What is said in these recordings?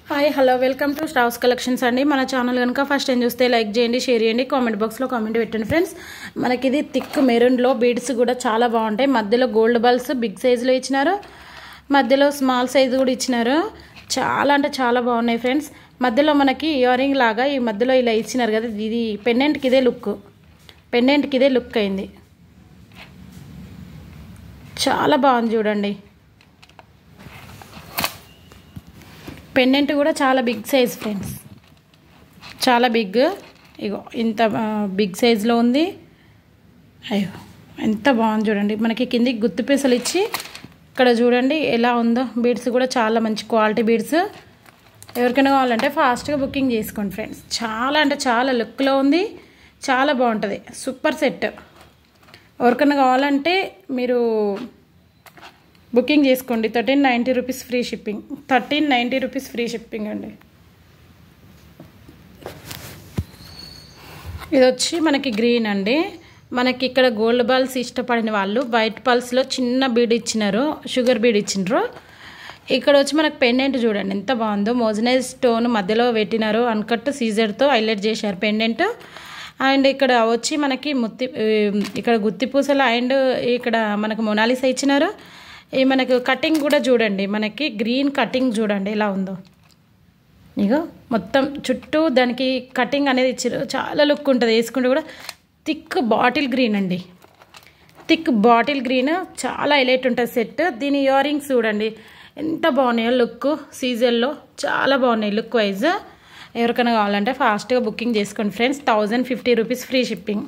Hi hello welcome to stars collections అండి. మన channel కనుక ఫస్ట్ టైం చూస్తే లైక్ చేయండి, షేర్ చేయండి, కామెంట్ బాక్స్లో కామెంట్ పెట్టండి ఫ్రెండ్స్. మనకి ఇది థిక్ మెరూన్లో బీడ్స్ కూడా చాలా బాగుంటాయి. మధ్యలో గోల్డ్ బాల్స్ బిగ్ సైజులో ఇచ్చినారు, మధ్యలో స్మాల్ సైజు కూడా ఇచ్చినారు. చాలా అంటే చాలా బాగున్నాయి ఫ్రెండ్స్. మధ్యలో మనకి ఇయర్ రింగ్ లాగా ఈ మధ్యలో ఇలా ఇచ్చినారు కదా, ఇది పెండెంట్కి ఇదే లుక్ అయింది. చాలా బాగుంది చూడండి. పెండెంట్ కూడా చాలా బిగ్ సైజ్ ఫ్రెండ్స్, చాలా బిగ్. ఇగో ఇంత బిగ్ సైజులో ఉంది. అయ్యో ఎంత బాగుంది చూడండి. మనకి కిందికి గుత్తి పీసలు ఇచ్చి ఇక్కడ చూడండి ఎలా ఉందో. బీడ్స్ కూడా చాలా మంచి క్వాలిటీ బీడ్స్. ఎవరికైనా కావాలంటే ఫాస్ట్గా బుకింగ్ చేసుకోండి ఫ్రెండ్స్. చాలా అంటే చాలా లుక్లో ఉంది, చాలా బాగుంటుంది. Super set. ఎవరికైనా కావాలంటే మీరు బుకింగ్ చేసుకోండి. 1390 rupees free shipping. 1390 rupees free shipping అండి. ఇది వచ్చి మనకి గ్రీన్ అండి. మనకి ఇక్కడ గోల్డ్ బాల్స్ ఇష్టపడిన వాళ్ళు వైట్ పల్స్లో చిన్న బీడ్ ఇచ్చినారు, షుగర్ బీడ్ ఇచ్చినారు. ఇక్కడ వచ్చి మనకు పెండెంట్ చూడండి ఎంత బాగుందో. మోజనైజ్ స్టోన్ మధ్యలో పెట్టినారు, అన్కట్ సీజర్తో హైలైట్ చేశారు పెండెంట్. అండ్ ఇక్కడ వచ్చి మనకి ఇక్కడ గుత్తి పూసలు అండ్ ఇక్కడ మనకు మొనాలిసా ఇచ్చినారు. ఈ మనకు కటింగ్ కూడా చూడండి, మనకి గ్రీన్ కటింగ్ చూడండి ఎలా ఉందో. ఇగో మొత్తం చుట్టూ దానికి కటింగ్ అనేది ఇచ్చారు. చాలా లుక్ ఉంటుంది. వేసుకుంటే కూడా థిక్ బాటిల్ గ్రీన్ అండి. థిక్ బాటిల్ గ్రీన్ చాలా హైలైట్ ఉంటుంది సెట్. దీని ఇయర్ రింగ్స్ చూడండి ఎంత బాగున్నాయో. లుక్ సీజన్లో చాలా బాగున్నాయి లుక్ వైజ్. ఎవరికైనా కావాలంటే ఫాస్ట్గా బుకింగ్ చేసుకోండి friends. 1050 rupees free shipping.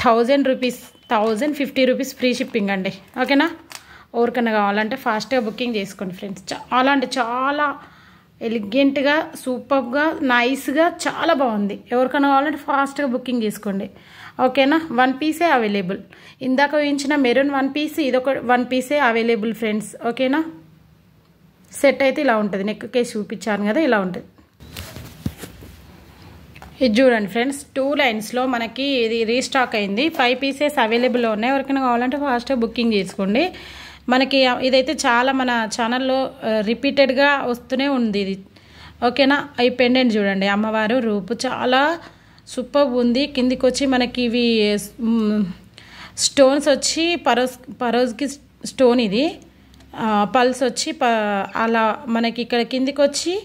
1050 rupees free shipping అండి. ఓకేనా? ఎవరికైనా కావాలంటే ఫాస్ట్గా బుకింగ్ చేసుకోండి ఫ్రెండ్స్. చాలా అంటే చాలా ఎలిగెంట్గా, సూపర్గా, నైస్గా చాలా బాగుంది. ఎవరికైనా కావాలంటే ఫాస్ట్గా బుకింగ్ చేసుకోండి. ఓకేనా? 1 పీసే అవైలబుల్. ఇందాక వేయించిన మెరూన్ 1 పీస్, ఇదొక 1 పీసే అవైలబుల్ ఫ్రెండ్స్. ఓకేనా? సెట్ అయితే ఇలా ఉంటుంది. నెక్ కేసు చూపించాను కదా, ఇలా ఉంటుంది. ఇది చూడండి ఫ్రెండ్స్, 2 లైన్స్లో మనకి ఇది రీస్టాక్ అయింది. 5 పీసెస్ అవైలబుల్లో ఉన్నాయి. ఎవరికైనా కావాలంటే ఫాస్ట్గా బుకింగ్ చేసుకోండి. మనకి ఇదైతే చాలా మన ఛానల్లో రిపీటెడ్గా వస్తూనే ఉంది ఇది. ఓకేనా? ఈ పెండెంట్ చూడండి, అమ్మవారు రూపు చాలా సూపర్ ఉంది. కిందికి వచ్చి మనకి ఇవి స్టోన్స్ వచ్చి పరోజ్కి స్టోన్, ఇది పల్స్ వచ్చి అలా మనకి ఇక్కడ కిందికి వచ్చి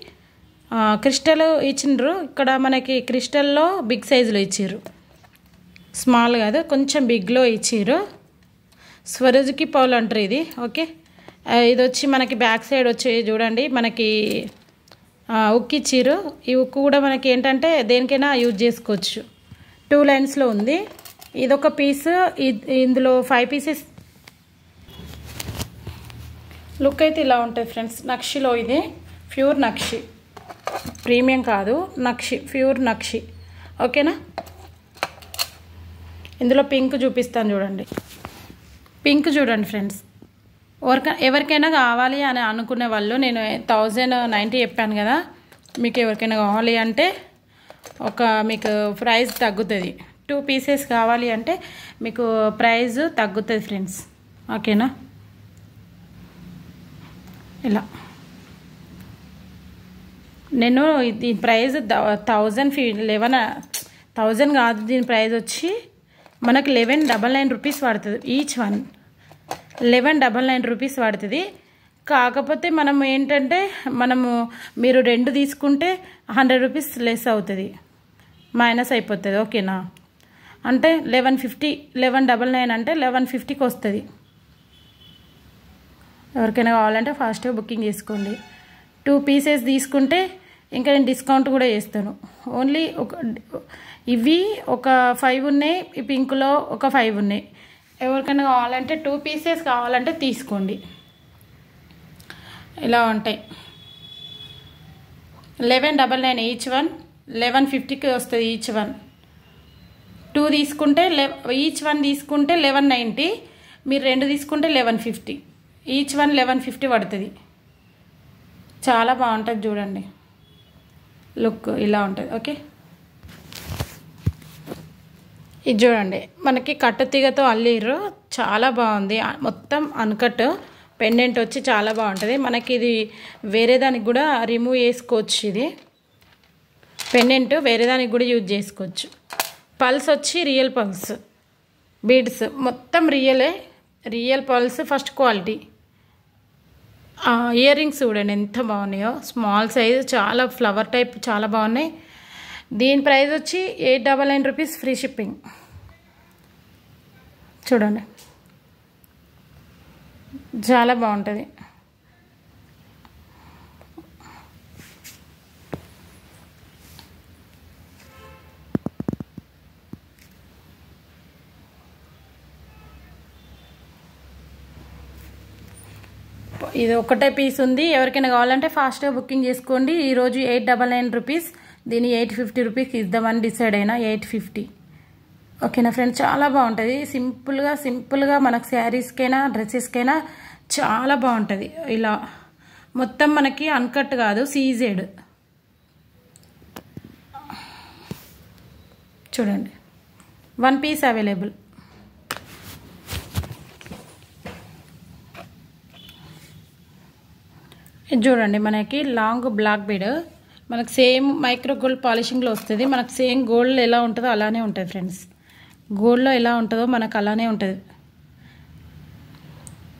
క్రిస్టల్ ఇచ్చిండ్రు. ఇక్కడ మనకి క్రిస్టల్లో బిగ్ సైజులో ఇచ్చిర్రు, స్మాల్ కాదు కొంచెం బిగ్లో ఇచ్చిర్రు. స్వరజ్కి పౌల్ అంటారు ఇది. ఓకే, ఇది వచ్చి మనకి బ్యాక్ సైడ్ వచ్చి చూడండి మనకి ఉక్కు ఇచ్చిర్రు. ఈ ఉక్కు కూడా మనకి ఏంటంటే దేనికైనా యూజ్ చేసుకోవచ్చు. 2 లైన్స్లో ఉంది. ఇదొక పీస్, ఇందులో 5 పీసెస్. లుక్ అయితే ఇలా ఉంటుంది ఫ్రెండ్స్. నక్షిలో ఇది ప్యూర్ నక్షి, ప్రీమియం కాదు, నక్షి, ప్యూర్ నక్షి. ఓకేనా? ఇందులో పింక్ చూపిస్తాను చూడండి. పింక్ చూడండి ఫ్రెండ్స్. ఎవరికైనా కావాలి అని అనుకునే వాళ్ళు, నేను 1090 చెప్పాను కదా, మీకు ఎవరికైనా కావాలి అంటే మీకు ప్రైస్ తగ్గుతుంది. 2 పీసెస్ కావాలి అంటే మీకు ప్రైస్ తగ్గుతుంది ఫ్రెండ్స్. ఓకేనా? ఇలా నేను దీని ప్రైస్ 1000 కాదు, దీని ప్రైస్ వచ్చి మనకు 1199 రూపీస్ పడుతుంది. ఈచ్ వన్ 1199 రూపీస్ పడుతుంది. కాకపోతే మనం ఏంటంటే మీరు 2 తీసుకుంటే 100 రూపీస్ లెస్ అవుతుంది, మైనస్ అయిపోతుంది. ఓకేనా? అంటే 1199 అంటే 1150కి వస్తుంది. ఎవరికైనా కావాలంటే ఫాస్ట్గా బుకింగ్ చేసుకోండి. 2 పీసెస్ తీసుకుంటే ఇంకా నేను డిస్కౌంట్ కూడా చేస్తాను. ఓన్లీ ఇవి ఒక 5 ఉన్నాయి, ఈ పింక్లో ఒక 5 ఉన్నాయి. ఎవరికైనా కావాలంటే 2 పీసెస్ కావాలంటే తీసుకోండి. ఇలా ఉంటాయి. 1199 ఈచ్ వన్, 1150కి వస్తుంది ఈచ్ వన్. 2 తీసుకుంటే ఈచ్ వన్ తీసుకుంటే 1190, మీరు 2 తీసుకుంటే 1150. ఈచ్ వన్ 1150 పడుతుంది. చాలా బాగుంటుంది చూడండి. లుక్ ఇలా ఉంటుంది. ఓకే, ఇది చూడండి మనకి కట్టు తీగతో అల్లిర్రు, చాలా బాగుంది. మొత్తం అన్కట్ పెండెంట్ వచ్చి చాలా బాగుంటుంది. మనకి ఇది వేరే దానికి కూడా రిమూవ్ చేసుకోవచ్చు. ఇది పెండెంట్ వేరే దానికి కూడా యూజ్ చేసుకోవచ్చు. పల్స్ వచ్చి రియల్ పల్స్ బీడ్స్ మొత్తం real pulse first quality. Ear rings చూడండి ఎంత బాగున్నాయో, స్మాల్ సైజ్, చాలా ఫ్లవర్ టైప్, చాలా బాగున్నాయి. దీని ప్రైస్ వచ్చి 899 రూపీస్ ఫ్రీ షిప్పింగ్. చూడండి చాలా బాగుంటుంది. ఇది ఒకటే పీస్ ఉంది. ఎవరికైనా కావాలంటే ఫాస్ట్గా బుకింగ్ చేసుకోండి. ఈరోజు 899 రూపీస్, దీన్ని 850 రూపీస్కి ఇద్దామని డిసైడ్ అయినా. 850. ఓకేనా ఫ్రెండ్స్, చాలా బాగుంటుంది. సింపుల్గా మనకు శారీస్కైనా డ్రెస్సెస్కైనా చాలా బాగుంటుంది. ఇలా మొత్తం మనకి అన్కట్ కాదు, సీజెడ్. చూడండి 1 పీస్ అవైలబుల్. ఇది చూడండి మనకి లాంగ్ బ్లాక్ బీడ్, మనకు సేమ్ మైక్రో గోల్డ్ పాలిషింగ్లో వస్తుంది. మనకు సేమ్ గోల్డ్ ఎలా ఉంటుందో అలానే ఉంటుంది ఫ్రెండ్స్. గోల్డ్లో ఎలా ఉంటుందో మనకు అలానే ఉంటుంది.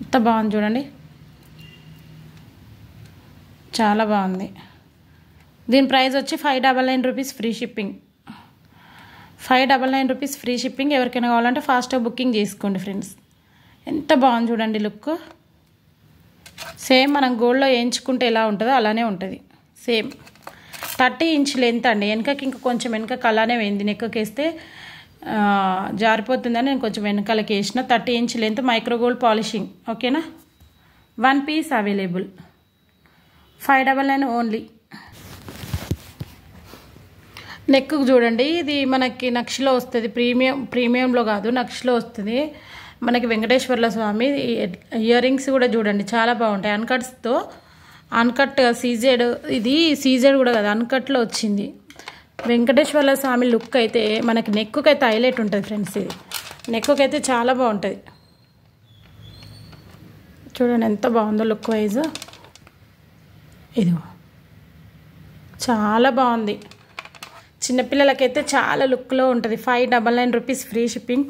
ఎంత బాగుంది చూడండి, చాలా బాగుంది. దీని ప్రైస్ వచ్చి 599 rupees free shipping. 599 rupees free shipping. ఎవరికైనా కావాలంటే ఫాస్ట్గా బుకింగ్ చేసుకోండి ఫ్రెండ్స్. ఎంత బాగుంది చూడండి లుక్. సేమ్ మనం గోల్డ్లో వేయించుకుంటే ఎలా ఉంటుందో అలానే ఉంటుంది. సేమ్ 30 ఇంచ్ లెంత్ అండి. వెనకకి ఇంకా కొంచెం వెనకకి అలానే వేయింది. నెక్కకి వేస్తే జారిపోతుందని నేను కొంచెం వెనకాలకి వేసిన. 30 inch length micro gold polishing. ఓకేనా, 1 పీస్ అవైలబుల్. 599 ఓన్లీ. నెక్కు చూడండి, ఇది మనకి నక్షలో వస్తుంది. ప్రీమియంలో కాదు, నక్షలో వస్తుంది. మనకి వెంకటేశ్వర్ల స్వామి ఇయర్ రింగ్స్ కూడా చూడండి చాలా బాగుంటాయి. అన్కట్స్తో, అన్కట్ సీజెడ్, ఇది సీజెడ్ కూడా కదా, అన్కట్లో వచ్చింది. వెంకటేశ్వర్ల స్వామి లుక్ అయితే మనకి నెక్కుకైతే హైలైట్ ఉంటుంది ఫ్రెండ్స్. ఇది నెక్కుకైతే చాలా బాగుంటుంది. చూడండి ఎంత బాగుందో లుక్ వైజ్. ఇది చాలా బాగుంది. చిన్నపిల్లలకైతే చాలా లుక్లో ఉంటుంది. 599 రూపీస్ ఫ్రీ షిప్పింగ్.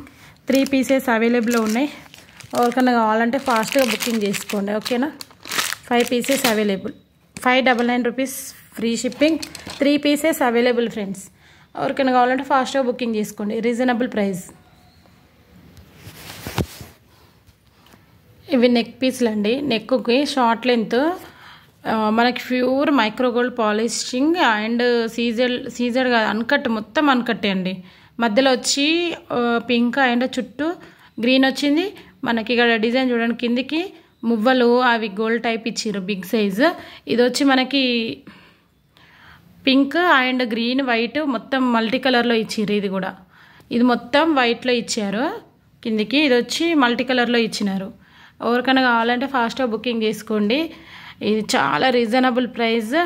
3 పీసెస్ అవైలబుల్లో ఉన్నాయి. ఎవరికైనా కావాలంటే ఫాస్ట్గా బుకింగ్ చేసుకోండి. ఓకేనా, 5 pieces available. 599 rupees free shipping. 3 pieces available friends. ఎవరికైనా కావాలంటే ఫాస్ట్గా బుకింగ్ చేసుకోండి. Reasonable price. ఇవి నెక్ పీస్లు అండి. నెక్కి షార్ట్ లెంత్, మనకి pure micro gold polishing and CZ కాదు, అన్కట్, మొత్తం అన్కట్టే అండి. మధ్యలో వచ్చి పింక్ అండ్ చుట్టూ గ్రీన్ వచ్చింది. మనకి ఇక్కడ డిజైన్ చూడండి, కిందికి మువ్వలు అవి గోల్డ్ టైప్ ఇచ్చారు, బిగ్ సైజు. ఇది వచ్చి మనకి పింక్ అండ్ గ్రీన్ వైట్ మొత్తం మల్టీ కలర్లో ఇచ్చారు. ఇది మొత్తం వైట్లో ఇచ్చారు కిందికి. ఇది వచ్చి మల్టీ కలర్లో ఇచ్చినారు. ఎవరికైనా కావాలంటే ఫాస్ట్గా బుకింగ్ చేసుకోండి. ఇది చాలా reasonable price.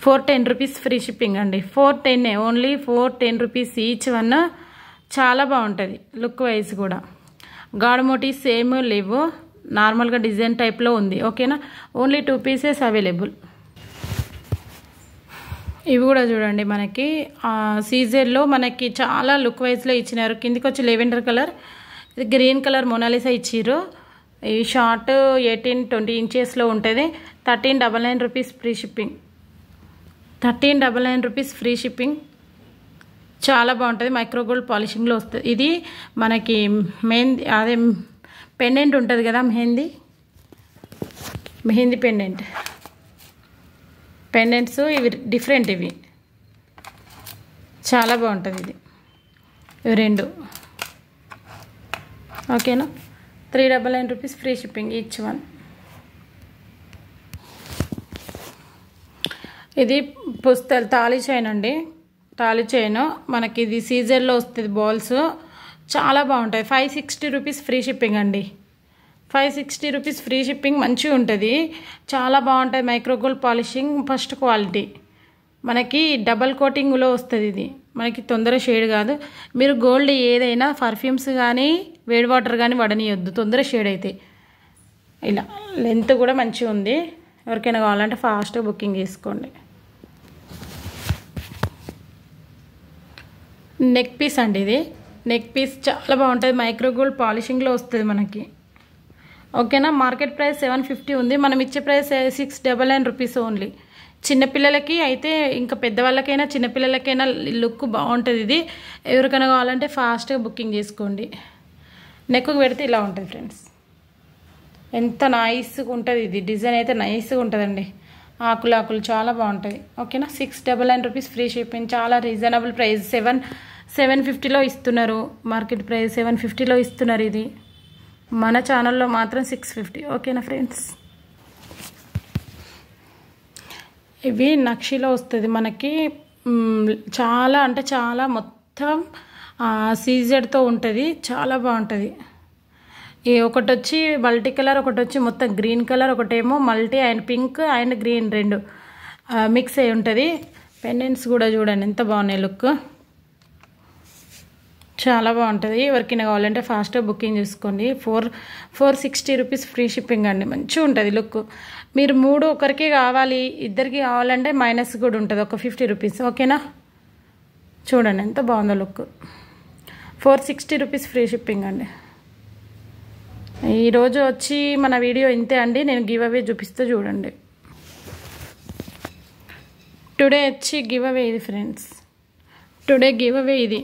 410 rupees free shipping అండి. 410 ఓన్లీ. 410 rupees each one. చాలా బాగుంటుంది లుక్ వైజ్ కూడా. గాడ్ మోటివ్స్ సేమ్ లేవు, నార్మల్గా డిజైన్ టైప్లో ఉంది. ఓకేనా, ఓన్లీ 2 పీసెస్ అవైలబుల్. ఇవి కూడా చూడండి మనకి సీజన్లో మనకి చాలా లుక్ వైజ్లో ఇచ్చినారు. కిందికి వచ్చి లెవెండర్ కలర్, ఇది గ్రీన్ కలర్ మొనాలిసా ఇచ్చిర్రు. ఈ షార్ట్ 18-20 ఇంచెస్లో ఉంటుంది. 1399 rupees free shipping. 1399 rupees free shipping. చాలా బాగుంటుంది. మైక్రో గోల్డ్ పాలిషింగ్లో వస్తుంది. ఇది మనకి మెహందీ, అదే పెండెంట్ ఉంటుంది కదా, మెహందీ పెండెంట్స్ ఇవి డిఫరెంట్. ఇవి చాలా బాగుంటుంది. ఇవి 2. ఓకేనా, 399 rupees free shipping each one. ఇది పుస్తలు తాళీ చైన్ అండి. తాళీ చైన్ మనకి ఇది సీజన్లో వస్తుంది. బాల్స్ చాలా బాగుంటాయి. 560 రూపీస్ ఫ్రీ షిప్పింగ్ అండి. 560 రూపీస్ ఫ్రీ షిప్పింగ్. మంచిగా ఉంటుంది, చాలా బాగుంటుంది. Micro gold polishing first quality. మనకి డబల్ కోటింగ్లో వస్తుంది. ఇది మనకి తొందర షేడ్ కాదు. మీరు గోల్డ్ ఏదైనా పర్ఫ్యూమ్స్ కానీ వేడి వాటర్ కానీ వడనియొద్దు, తొందర షేడ్ అవుతాయి. ఇలా లెంత్ కూడా మంచిగా ఉంది. ఎవరికైనా కావాలంటే ఫాస్ట్గా బుకింగ్ చేసుకోండి. నెక్ పీస్ అండి ఇది. నెక్ పీస్ చాలా బాగుంటుంది. మైక్రో గోల్డ్ పాలిషింగ్లో వస్తుంది మనకి. ఓకేనా. మార్కెట్ ప్రైస్ 750 ఉంది. మనం ఇచ్చే ప్రైస్ 699 రూపీస్ ఓన్లీ. చిన్నపిల్లలకి అయితే ఇంకా పెద్దవాళ్ళకైనా చిన్నపిల్లలకైనా లుక్ బాగుంటుంది ఇది. ఎవరికైనా కావాలంటే ఫాస్ట్గా బుకింగ్ చేసుకోండి. నెక్కు పెడితే ఇలా ఉంటుంది ఫ్రెండ్స్. ఎంత నైస్గా ఉంటుంది ఇది. డిజైన్ అయితే నైస్గా ఉంటుందండి. ఆకులు ఆకులు చాలా బాగుంటుంది. ఓకేనా. 699 రూపీస్ ఫ్రీ షిప్పింగ్. చాలా రీజనబుల్ ప్రైస్. 750లో ఇస్తున్నారు. మార్కెట్ ప్రైస్ 750లో ఇస్తున్నారు. ఇది మన ఛానల్లో మాత్రం 650. ఓకేనా ఫ్రెండ్స్. ఇవి నక్షిలో వస్తుంది మనకి. చాలా అంటే చాలా మొత్తం సీజెడ్తో ఉంటుంది. చాలా బాగుంటుంది. ఒకటి వచ్చి మల్టీ కలర్, ఒకటి వచ్చి మొత్తం గ్రీన్ కలర్, ఒకటేమో multi and pink and green రెండు మిక్స్ అయి ఉంటుంది. పెండెంట్స్ కూడా చూడండి ఎంత బాగున్నాయి. లుక్ చాలా బాగుంటుంది. ఎవరికైనా కావాలంటే ఫాస్ట్గా బుకింగ్ చేసుకోండి. 460 రూపీస్ ఫ్రీ షిప్పింగ్ అండి. మంచిగా ఉంటుంది లుక్. మీరు 3 ఒకరికి కావాలి, ఇద్దరికి కావాలంటే మైనస్ కూడా ఉంటుంది, ఒక 50 రూపీస్. ఓకేనా. చూడండి ఎంత బాగుందో లుక్. 460 రూపీస్ ఫ్రీ షిప్పింగ్ అండి. ఈరోజు వచ్చి మన వీడియో ఇంతే అండి. నేను గివ్ అవే చూపిస్తూ చూడండి. టుడే వచ్చి గివ్ అవే ఇది ఫ్రెండ్స్. టుడే గివ్ అవే ఇది.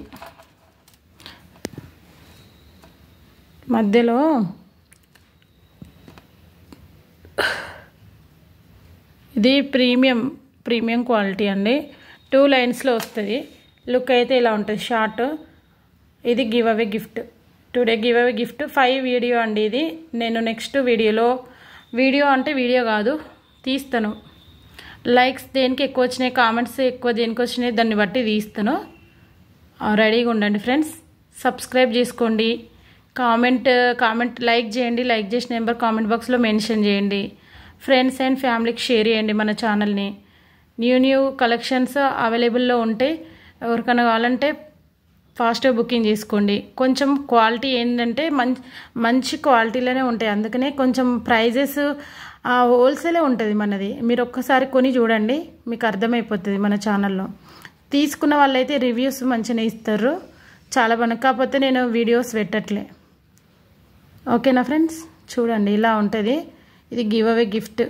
మధ్యలో ఇది ప్రీమియం క్వాలిటీ అండి. 2 లైన్స్లో వస్తుంది. లుక్ అయితే ఇలా ఉంటుంది. షార్ట్. ఇది give away gift. Today give away gift 5 video అండి ఇది. నేను నెక్స్ట్ వీడియోలో వీడియో కాదు తీస్తాను. లైక్స్ దేనికి ఎక్కువ వచ్చినాయి, కామెంట్స్ ఎక్కువ దేనికి వచ్చినాయి దాన్ని బట్టి తీస్తాను. రెడీగా ఉండండి ఫ్రెండ్స్. సబ్స్క్రైబ్ చేసుకోండి. కామెంట్ లైక్ చేయండి. లైక్ చేసిన నెంబర్ కామెంట్ బాక్స్లో మెన్షన్ చేయండి. ఫ్రెండ్స్ అండ్ ఫ్యామిలీకి షేర్ చేయండి మన ఛానల్ని. న్యూ కలెక్షన్స్ అవైలబుల్లో ఉంటే ఎవరికైనా కావాలంటే ఫాస్ట్గా బుకింగ్ చేసుకోండి. కొంచెం క్వాలిటీ ఏంటంటే మంచి క్వాలిటీలోనే ఉంటాయి. అందుకనే కొంచెం ప్రైజెస్ హోల్సేలే ఉంటుంది మనది. మీరు ఒక్కసారి కొని చూడండి, మీకు అర్థమైపోతుంది మన ఛానల్లో. తీసుకున్న వాళ్ళైతే రివ్యూస్ మంచిగా ఇస్తారు. చాలా బాగా. కాకపోతే నేను వీడియోస్ పెట్టట్లే. ఓకేనా ఫ్రెండ్స్. చూడండి ఇలా ఉంటుంది. ఇది గివ్ అవే గిఫ్ట్.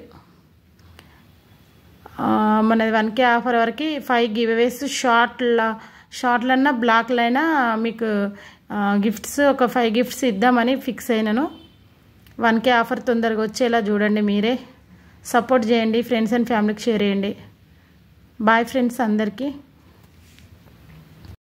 మనది 1K ఆఫర్ వరకు 5 గివ్ అవేస్. షార్ట్లన్నా బ్లాక్లైనా మీకు గిఫ్ట్స్ ఒక 5 గిఫ్ట్స్ ఇద్దామని ఫిక్స్ అయినాను. 1K ఆఫర్ తొందరగా వచ్చేలా చూడండి. మీరే సపోర్ట్ చేయండి. ఫ్రెండ్స్ అండ్ ఫ్యామిలీకి షేర్ చేయండి. బాయ్ ఫ్రెండ్స్ అందరికీ.